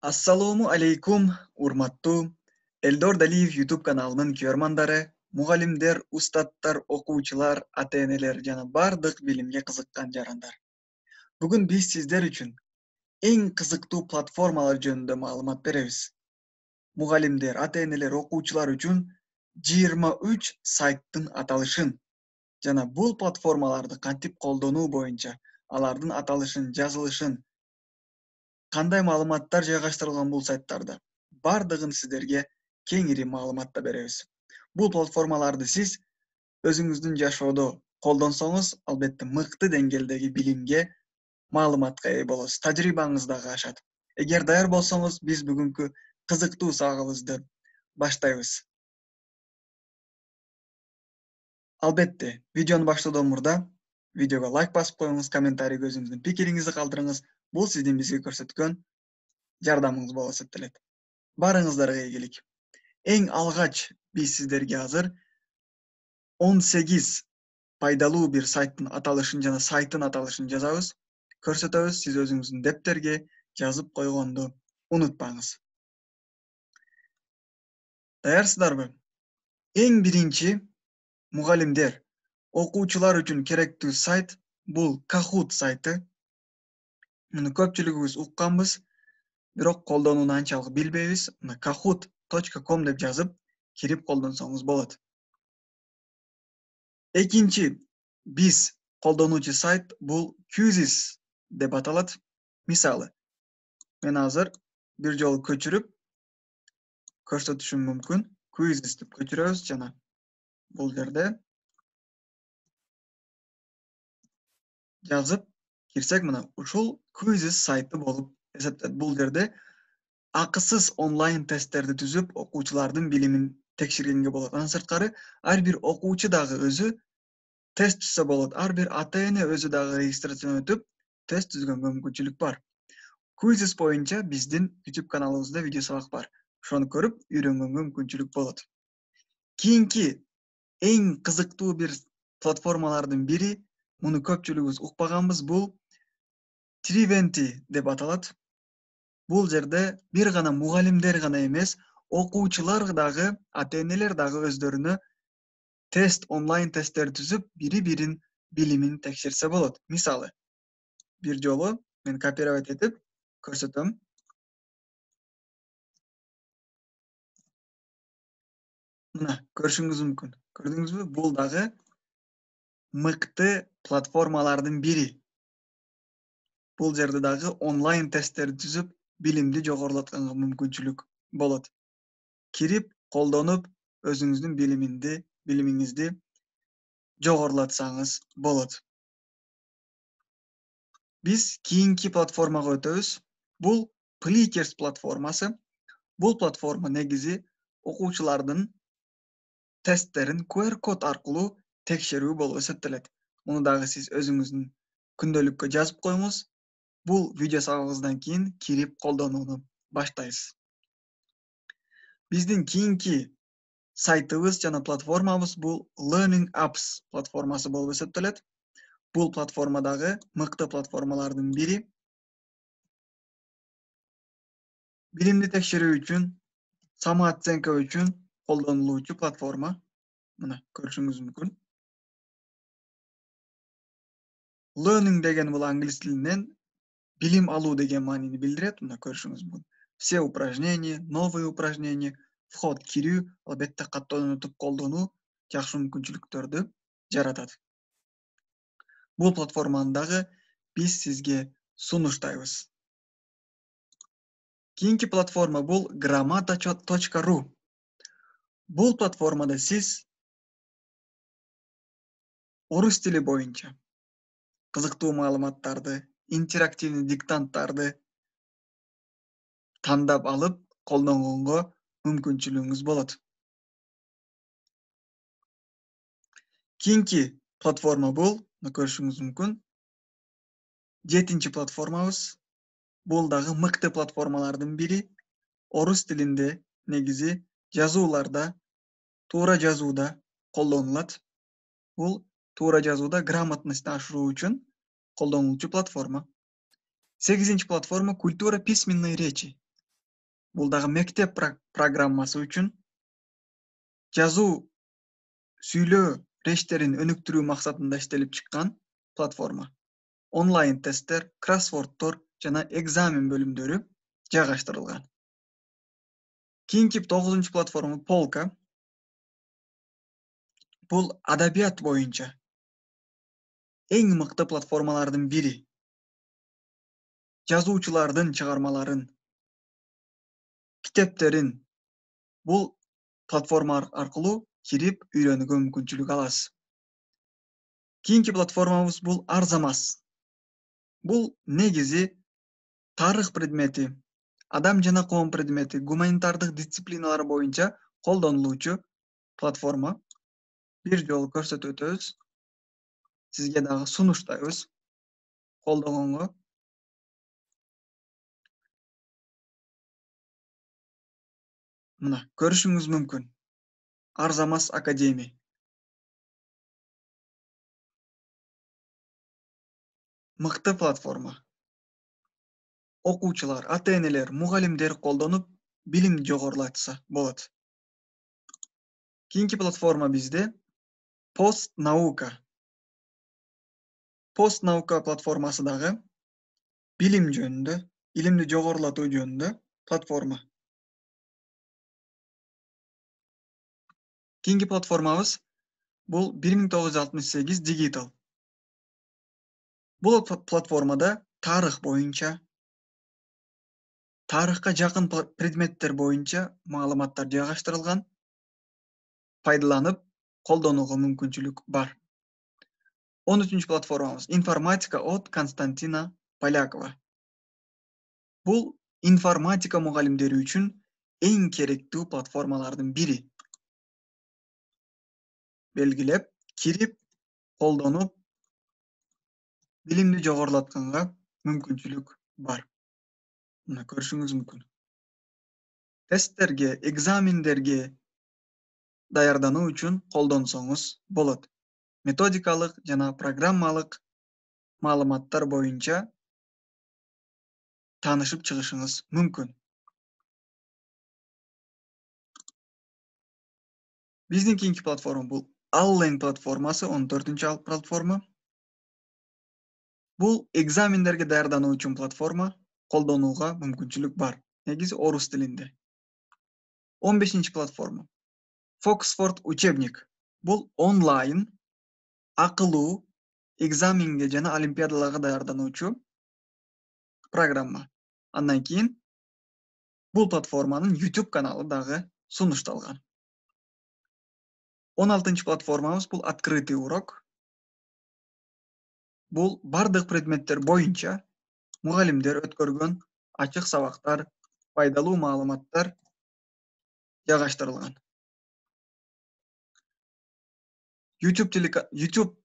Assalomu alaykum, urmattu Eldor Daliyev YouTube kanalının körmandары, mugallimler, ustadlar, okuvchilar, ata-eneler jana bardıq bilimge qiziqqan jaranдар. Bugun biz sizler üçün eng qiziqtуу platformalar jönündө ma'lumot berебиз. Mugallimler, ata-eneler, okuvchilar üçün 23 sayттын atalышын жана бул платформаларды кантип колдонуу боюнча, алардын аталышын, жазылышын, кандай маалыматтар жайгаштырылган бул сайттарда бардыгын сиздерге кеңири маалыматта беребиз. Бул платформаларды сиз өзүңүздүн жашоодо колдонсоңуз, албетте мыкты деңгээлдеги билимге, маалыматка ээ болосуз. Тажрыйбаңыз дагы ашат. Эгер даяр болсоңуз, биз бүгүнкү кызыктуу сабагыбызды баштайбыз. Албетте, видеону баштоодон мурда видеого лайк басып коюңуз, комментарийге өзүңүздүн пикириңизди калтырыңыз. Бул сиздин бизге көрсөткөн жардамыңыз болот эсептелет. Барыңыздарга ийгилик. Эң алгач биз сиздерге азыр 18 пайдалуу бир сайттын аталышын жана сайттын аталышын жазабыз, көрсөтөбүз. Сиз өзүңүздүн дептерге жазып койгонду унутпаңыз. Даярсыздарбы? Эң биринчи мугалимдер, окуучулар үчүн керектүү сайт бул Kahoot сайты. Муну көпчүлүгүбүз укканбыз, бирок колдонууну анчалык билбейбиз. Мына kahoot.com деп жазып, кирип колдонсоңуз болот. Экинчи биз колдонуучу сайт бул Quizzes деп аталат. Мисалы, мен азыр бир жолу көчүрүп көрсөтүшүм мүмкүн. Quizzes деп көчүрөбүз жана бул жерде жазып кирсек, мына ушул Quizzes сайты болуп эсептелет. Бул жерде акысыз онлайн тесттерди түзүп, окуучулардын билимин текшергенге болот. Андан сырткары, ар бир окуучу дагы өзү тест түзсө болот. Ар бир ата-эне өзү дагы регистрацион өтүп, тест түзгөнгө мүмкүнчүлүк бар. Quizzes боюнча биздин YouTube каналыбызда видео сабак бар. Ошону көрүп, үйрөнгөнгө мүмкүнчүлүк болот. Кийинки эң кызыктуу бир платформалардын бири, муну көпчүлүгүбүз укпаганбыз, бул Triventi деп аталат. Бул жерде бир гана мугалимдер гана эмес, окуучулар дагы, ата-энелер дагы өздөрүнө тест, онлайн тесттер түзүп, бири-бирин билимин текшерсе болот. Мисалы, бир жолу мен копировать этип көрсөтөм. Мына, көрүшүңүз мүмкүн. Көрдүңүзбү? Бул дагы мыкты платформалардын бири. Бул жерде дагы онлайн тесттер түзүп, билимди жогорулатканга мүмкүнчүлүк болот. Кирип, колдонуп, өзүңүздүн билимиңизди жогорулатсаңыз болот. Биз кийинки платформага өтөбүз. Бул Plickers платформасы. Бул платформа негизи окуучулардын тесттерин QR-код аркылуу текшерүү болуп эсептелет. Муну дагы сиз өзүңүздүн күндөлүккө жазып коюңуз. Бул видео сабагыбыздан кийин кирип колдонууну баштайбыз. Биздин кийинки сайтыбыз жана платформабыз бул Learning Apps платформасы болуп эсептелет. Бул платформа дагы мыкты платформалардын бири. Билимди текшерүү үчүн, самооценка үчүн колдонулуучу платформа. Мына, көрүшүңүз мүмкүн. Learning деген бул англис тилинен билим алуу деген маанини билдирет. Мына, көрүшүңүз мүмкүн. Все упражнения, новые упражнения, вход кирүү, албетте каттоодон өтүп колдонуу жакшы мүмкүнчүлүктөрдү жаратат. Бул платформаны дагы биз сизге сунуштайбыз. Кийинки платформа бул Gramata.ru. Бул платформада сиз орус тили боюнча кызыктуу маалыматтарды, интерактивдүү диктанттарды тандап алып, колдонгонго мүмкүнчүлүгүңүз болот. Кийинки платформа бул, көрүшүңүз мүмкүн, 7-чи платформабыз. Бул дагы мыкты платформалардын бири. Орус тилинде негизи жазууларда, туура жазууда колдонулат. Бул туура жазууда грамотностьту ашыруу үчүн колдонулчу платформа. 8-чи платформа Культура письменной речи. Бул дагы мектеп программасы үчүн жазуу, сүйлөө рештерин өнүктүрүү максатында иштелип чыккан платформа. Онлайн тесттер, кроссворддор жана экзамен бөлүмдөрү жайгаштырылган. Кийинки 9 платформа Polka. Бул адабият боюнча эң мыкты платформалардын бири. Жазуучулардын чыгармаларын, китептерин бул платформа аркылуу кирип үйрөнүүгө мүмкүнчүлүк аласыз. Кийинки платформабыз бул Арзамас. Бул негизи тарых предмети, адам жана коом предмети, гуманитардык дисциплиналар боюнча колдонулуучу платформа. Бир жолу көрсөтүп өтөбүз. Сизге дагы сунуштайбыз колдонгонго. Мына көрүшүңүз мүмкүн. Арзамас Академия. Мыкты платформа. Окуучулар, ата-энелер, мугалимдер колдонуп, билимди жогорулатса болот. Кийинки платформа бизде Постнаука. Постнаука платформасы дагы билим жөнүндө, илимди жогорулатуу жөнүндө платформа. Кийинки платформабыз бул 1968 Digital. Бул платформада тарых боюнча, тарыхка жакын предметтер боюнча маалыматтар жайгаштырылган. Пайдаланып, колдонууга мүмкүнчүлүк бар. 13 платформабыз Информатика от Константина Полякова. Бул информатика мугалимдери үчүн эң керектүү платформалардын бири. Белгилеп, кирип, колдонуп, билимди жогорулатканга мүмкүнчүлүк бар. Мына көрүшүңүз мүмкүн. Тесттерге, экзамендерге даярдануу үчүн колдонсоңуз болот. Методикалык жана программалык маалыматтар боюнча таанышып чыгышыңыз мүмкүн. Биздин кийинки платформа бул Allen платформасы, 14 платформа. Бул экзамендерге даярдануу үчүн платформа, колдонууга мүмкүнчүлүк бар. Негизи орус тилинде. 15 платформа Foxford учебник. Бул онлайн, акылуу, экзаменге жана олимпиадаларга даярдануучу программа. Андан кийин бул платформанын YouTube каналы дагы сунушталган. 16 платформабыз бул Открытый урок. Бул бардык предметтер боюнча мугалимдер өткөргөн ачык сабактар, пайдалуу маалыматтар жайгаштырылган. YouTube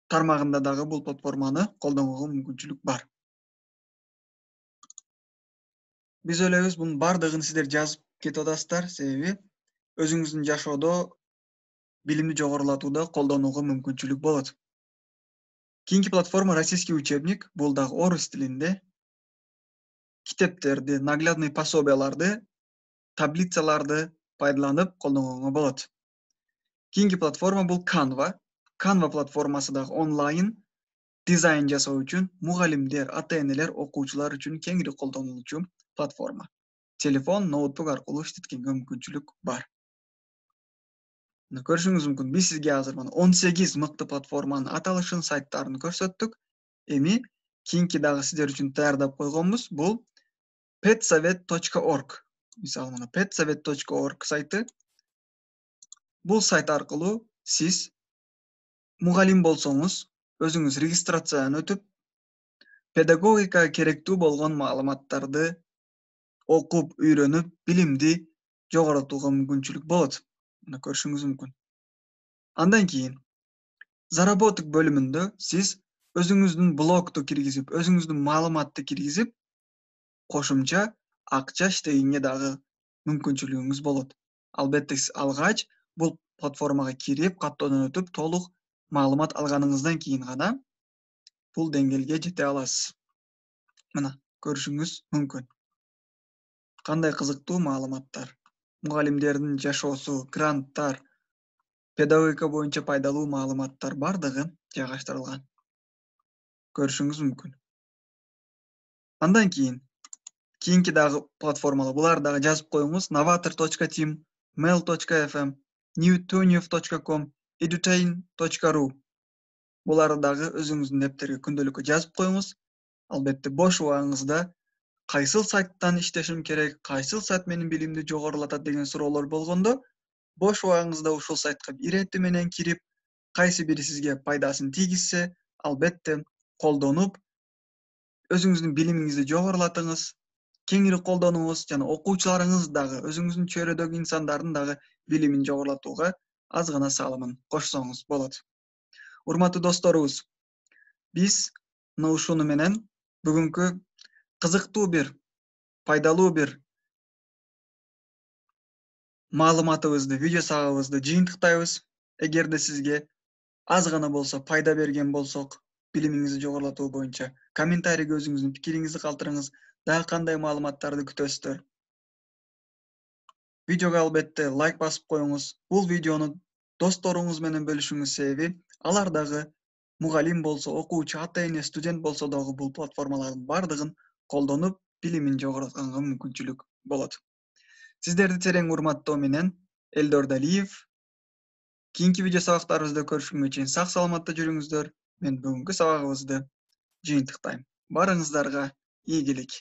тармагында дагы бул платформаны колдонууга мүмкүнчүлүк бар. Биз ойлойбуз, бунун бардыгын сиздер жазып кетип атасыздар, себеби өзүңүздүн жашоодо билимди жогорулатууда колдонууга мүмкүнчүлүк болот. Кийинки платформа Российский учебник. Бул дагы орус тилинде. Китептерди, наглядный пособияларды, таблицаларды пайдаланып колдонгонго болот. Кийинки платформа бул Canva. Canva платформасы дагы онлайн дизайн жасоо үчүн мугалимдер, ата-энелер, окуучулар үчүн кеңири колдонулуучу платформа. Телефон, ноутбук аркылуу иштеткенге мүмкүнчүлүк бар. Көрүшүңүз мүмкүн. Биз сизге азыр 18 мыкты платформанын аталышын, сайттарын көрсөттүк. Эми кийинки дагы сиздер үчүн даярдап койгонбуз бул petsovet.org. Мисалы мына petsovet.org сайты. Бул сайт аркылуу сиз мугалим болсоңуз, өзүңүз регистрациядан өтүп, педагогикага керектүү болгон маалыматтарды окуп, үйрөнүп, билимди жогоротууга мүмкүнчүлүк болот. Мына көрүшүңүз мүмкүн. Андан кийин заработок бөлүмүндө сиз өзүңүздүн блогду киргизип, өзүңүздүн маалыматты киргизип, кошумча акча иштегенге дагы мүмкүнчүлүгүңүз болот. Албетте сиз алгач бул платформага кирип, каттоодон өтүп, толук маалымат алганыңыздан кийин гана бул деңгээлге жете аласыз. Мына көрүшүңүз мүмкүн. кандай кызыктуу маалыматтар, мугалимдердин жашоосу, гранттар, педагогика боюнча пайдалуу маалыматтар бардыгы жайгаштырылган. Көрүшүңүз мүмкүн. Андан кийинки дагы платформалар, булар дагы жазып коюңуз: novator.team, mail.fm, newtunev.com, edutain.ru. Буларды дагы өзүңүздүн эптерге күндөлүккө жазып коюңуз. Албетте бош убагыңызда кайсыл сайттан иштешим керек, кайсыл сайт менин билимди жогорулатат деген суроолор болгондо, бош убагыңызда ушул сайтка ирети менен кирип, кайсы бири сизге пайдасын тийгизсе, албетте колдонуп, өзүңүздүн билимиңизди жогорулатыңыз, кеңири колдонуңуз жана окуучуларыңыз дагы, өзүңүздүн чөйрөдөгү инсандардын дагы билимин жогорулатууга аз гана салымын кошсоңуз болот. Урматтуу досторубуз, биз мына ушуну менен бүгүнкү кызыктуу бир, пайдалуу бир маалыматыбызды, видео сабагыбызды жыйынтыктайбыз. Эгерде сизге аз гана болсо пайда берген болсок, билимиңизди жогорулатуу боюнча комментарийге өзүңүздүн пикириңизди калтырыңыз. Дагы кандай маалыматтарды күтөсүздөр? Видеого албетте лайк басып коюңуз. Бул видеону досторуңуз менен бөлүшүңүз, себеби алар дагы мугалим болсо, окуучу, ата эне, студент болсо дагы бул платформалардын бардыгын колдонуп, билимин жогорулатканга мүмкүнчүлүк болот. Сиздерди терең урматтоо менен Элдор Далиев. Кийинки видео сабактарыбызда көрүшкөнгө чейин сак саламатта жүрүңүздөр. Мен бүгүнкү сабагыбызды жыйынтыктайм. Барыңыздарга ийгилик.